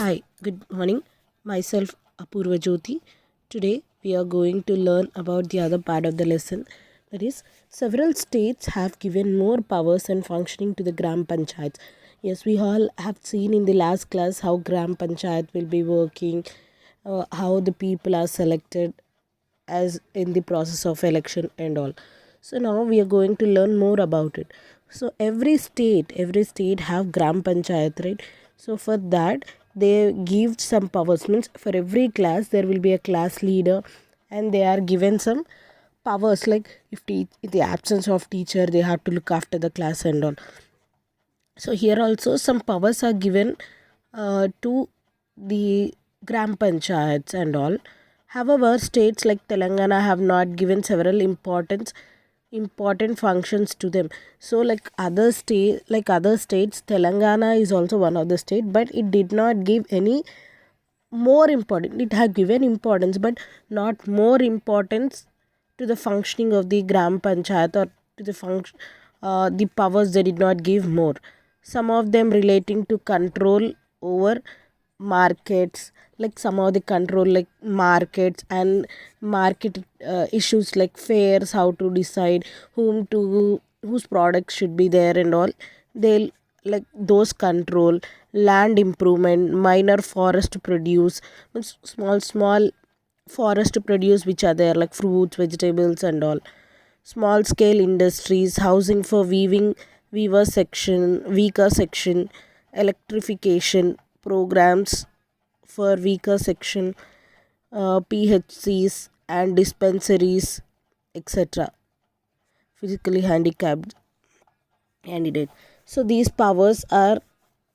Hi, good morning. Myself Apurva Jyoti. Today we are going to learn about the other part of the lesson. That is, several states have given more powers and functioning to the Gram Panchayats. Yes, we all have seen in the last class how Gram Panchayat will be working, how the people are selected as in the process of election and all. So now we are going to learn more about it. So every state have Gram Panchayat, right? So for that they give some powers, means for every class there will be a class leader and they are given some powers, like if in the absence of teacher they have to look after the class and all. So here also some powers are given to the Gram Panchayats and all. However, states like Telangana have not given several important functions to them. So like other states, Telangana is also one of the state, but it did not give any more important. It had given importance, but not more importance to the functioning of the Gram Panchayat, or to the powers they did not give more. Some of them relating to control over markets, like some of the control like markets and market issues like fairs, how to decide whose products should be there and all. They'll like those control land improvement, minor forest produce, means small forest produce which are there, like fruits, vegetables and all. Small scale industries, housing for weaker section, electrification programs for weaker section, PHCs and dispensaries, etc. Physically handicapped candidate. So these powers are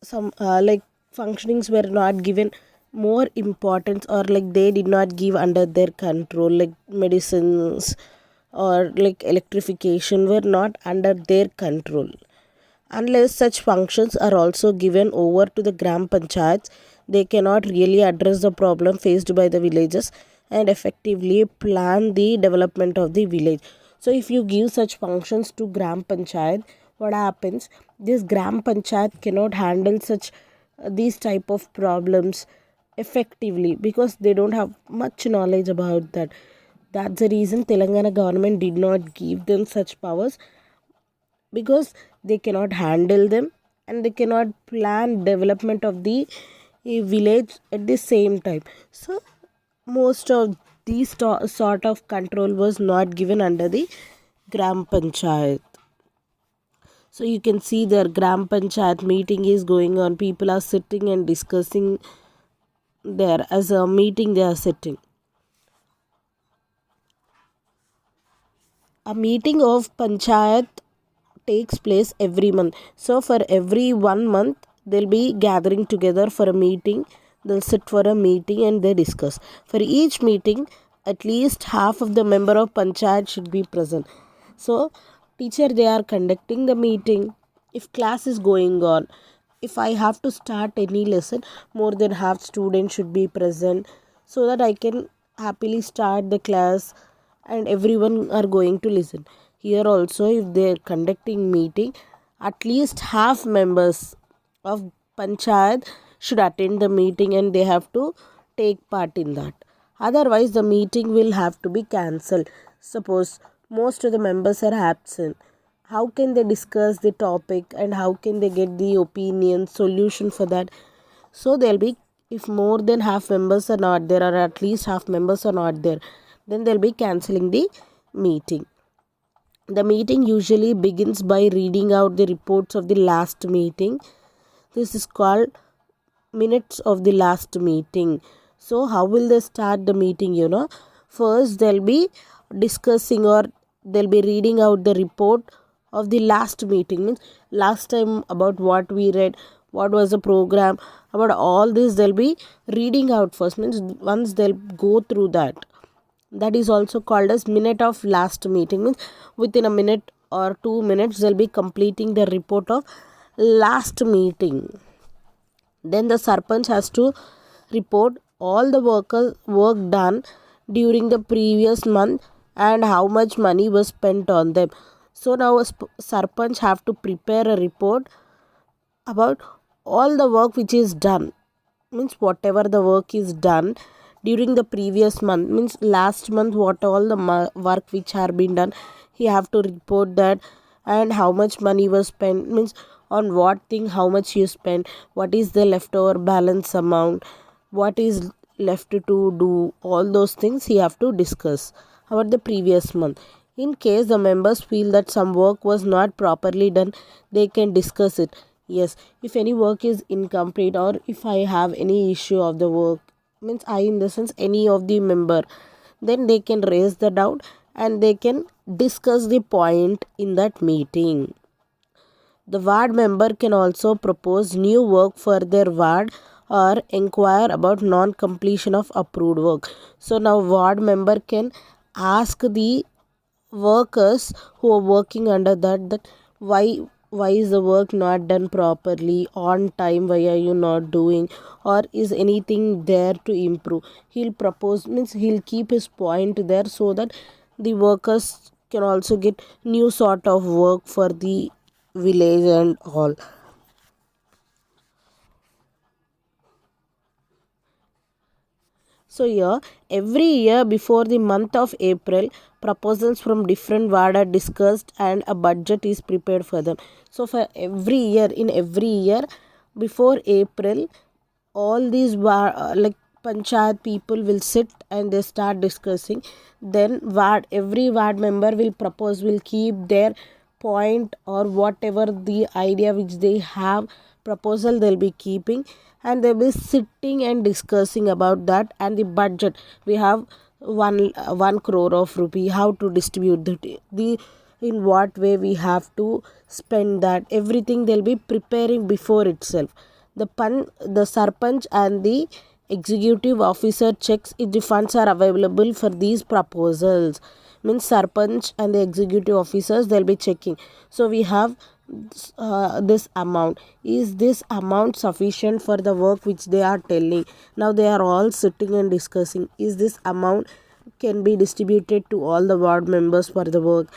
some like functionings were not given more importance, or like they did not give under their control, like medicines or like electrification were not under their control. Unless such functions are also given over to the Gram Panchayats, they cannot really address the problem faced by the villages and effectively plan the development of the village. So, if you give such functions to Gram Panchayat, what happens? This Gram Panchayat cannot handle such these type of problems effectively because they don't have much knowledge about that. That's the reason Telangana government did not give them such powers, because they cannot handle them and they cannot plan development of the village at the same time. So most of these sort of control was not given under the Gram Panchayat. So you can see their Gram Panchayat meeting is going on, people are sitting and discussing there, as a meeting they are sitting. A meeting of panchayat takes place every month. So for every 1 month, they'll be gathering together for a meeting. They'll sit for a meeting and they discuss. For each meeting, at least half of the member of panchayat should be present. So teacher, they are conducting the meeting. If class is going on, if I have to start any lesson, more than half students should be present, so that I can happily start the class and everyone are going to listen. Here also, if they are conducting meeting, at least half members of panchayat should attend the meeting and they have to take part in that. Otherwise the meeting will have to be cancelled. Suppose most of the members are absent, how can they discuss the topic and how can they get the opinion solution for that? So there'll be, if more than half members are not there, or at least half members are not there, then they'll be cancelling the meeting. The meeting usually begins by reading out the reports of the last meeting. This is called minutes of the last meeting. So how will they start the meeting? First they'll be discussing, or they'll be reading out the report of the last meeting, means last time about what we read, what was the program, about all this they'll be reading out first, means once they'll go through that. That is also called as minute of last meeting, means within a minute or 2 minutes they'll be completing the report of last meeting. Then the sarpanch has to report all the work done during the previous month and how much money was spent on them. So now a sarpanch have to prepare a report about all the work which is done means whatever the work is done during the previous month, means last month what all the work which have been done, he have to report that, and how much money was spent, means on what thing how much you spent, what is the leftover balance amount, what is left to do, all those things he have to discuss about the previous month. In case the members feel that some work was not properly done, they can discuss it. Yes, if any work is incomplete, or if I have any issue of the work, means I in the sense any of the member, then they can raise the doubt and they can discuss the point in that meeting. The ward member can also propose new work for their ward or inquire about non-completion of approved work. So now ward member can ask the workers who are working under that why is the work not done properly on time, why are you not doing, or is anything there to improve. He'll propose, means he'll keep his point there, so that the workers can also get new sort of work for the village and all. So here, every year before the month of April, proposals from different ward are discussed and a budget is prepared for them. So for every year, in every year before April, all these like panchayat people will sit and they start discussing. Then every ward member will propose, will keep their point or whatever the idea which they have proposal they'll be keeping, and they'll be sitting and discussing about that. And the budget, we have 1 crore of rupee, how to distribute the in what way we have to spend that, everything they'll be preparing before itself. The sarpanch and the executive officer checks if the funds are available for these proposals. Means sarpanch and the executive officers, they'll be checking. So we have this amount, is this amount sufficient for the work which they are telling. Now they are all sitting and discussing, is this amount can be distributed to all the ward members for the work.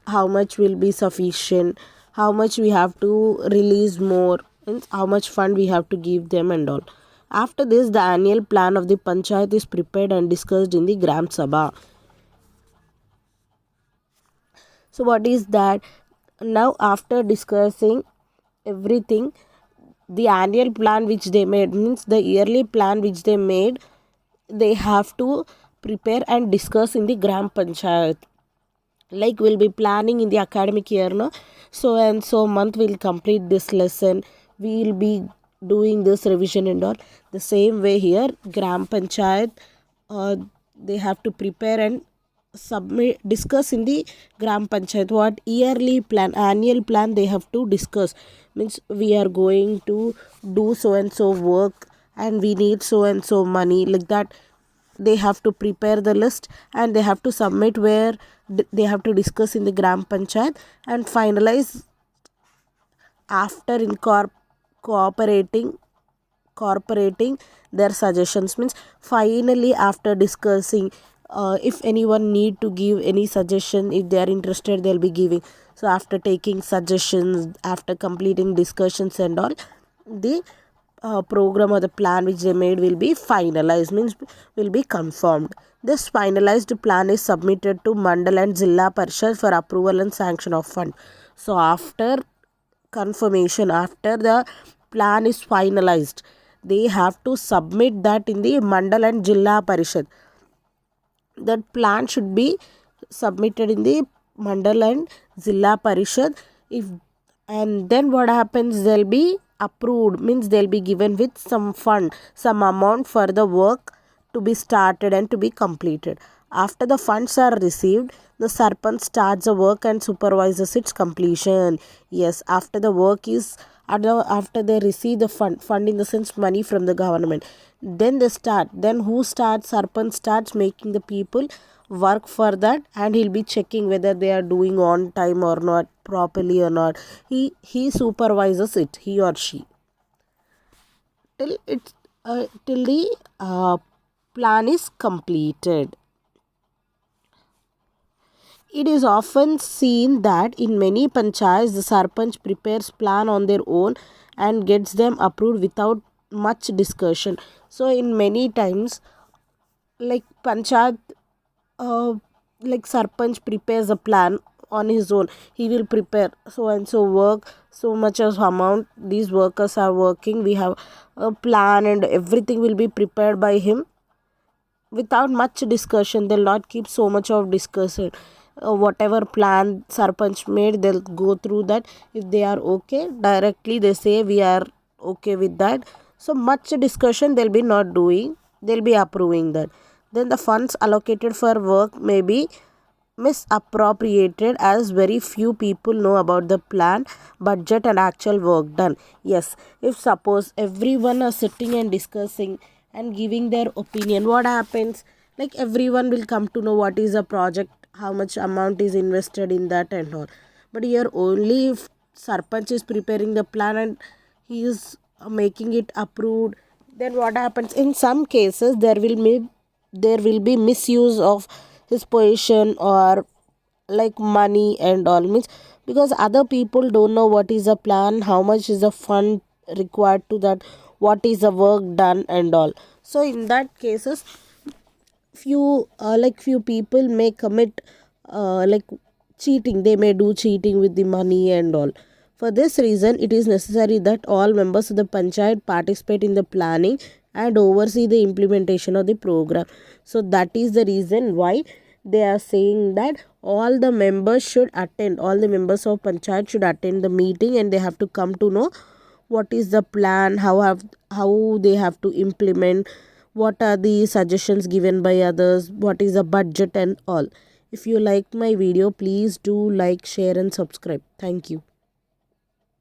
How much will be sufficient, how much we have to release more, and how much fund we have to give them and all. After this, the annual plan of the panchayat is prepared and discussed in the gram sabha. So what is that? Now after discussing everything, the annual plan which they made, means the yearly plan which they made, they have to prepare and discuss in the gram panchayat. Like we'll be planning in the academic year, no, so and so month we'll complete this lesson, we'll be doing this revision and all. The same way here, gram panchayat, they have to prepare and discuss in the gram panchayat what yearly plan, annual plan they have to discuss. Means we are going to do so and so work and we need so and so money, like that. They have to prepare the list and they have to submit, where they have to discuss in the gram panchayat and finalize after cooperating their suggestions. Means finally after discussing, if anyone need to give any suggestion, if they are interested, they'll be giving. So after taking suggestions, after completing discussions and all, the program or the plan which they made will be finalized, means will be confirmed. This finalized plan is submitted to mandal and zilla parishad for approval and sanction of fund. So after confirmation, after the plan is finalized, they have to submit that in the mandal and zilla parishad. That plan should be submitted in the mandal and zilla parishad. If and then what happens, they'll be approved, means they'll be given with some fund, some amount for the work to be started and to be completed. After the funds are received, the sarpanch starts the work and supervises its completion. Yes, after the work is after they receive the fund in the sense money from the government, then they start. Then who starts? Sarpanch starts making the people work for that, and he'll be checking whether they are doing on time or not, properly or not. He supervises it, he or she, till the plan is completed. It is often seen that in many panchayats, the sarpanch prepares plan on their own and gets them approved without much discussion. So in many times, like panchayat, uh, like sarpanch prepares a plan on his own. He will prepare so and so work, so much as amount these workers are working. We have a plan and everything will be prepared by him without much discussion. They'll not keep so much of discussion. Whatever plan sarpanch made, they'll go through that. If they are okay, directly they say we are okay with that. So much discussion they'll be not doing, they'll be approving that. Then the funds allocated for work may be misappropriated, as very few people know about the plan, budget and actual work done. Yes, if suppose everyone are sitting and discussing and giving their opinion, what happens, like everyone will come to know what is a project, how much amount is invested in that and all. But here only if sarpanch is preparing the plan and he is making it approved, then what happens, in some cases there will be misuse of his position or like money and all, means because other people don't know what is a plan, how much is the fund required to that, what is the work done and all. So in that cases, few people may commit like cheating, they may do cheating with the money and all. For this reason, it is necessary that all members of the panchayat participate in the planning and oversee the implementation of the program. So that is the reason why they are saying that all the members of panchayat should attend the meeting, and they have to come to know what is the plan, how they have to implement, what are the suggestions given by others, what is the budget and all. If you like my video, please do like, share and subscribe. Thank you.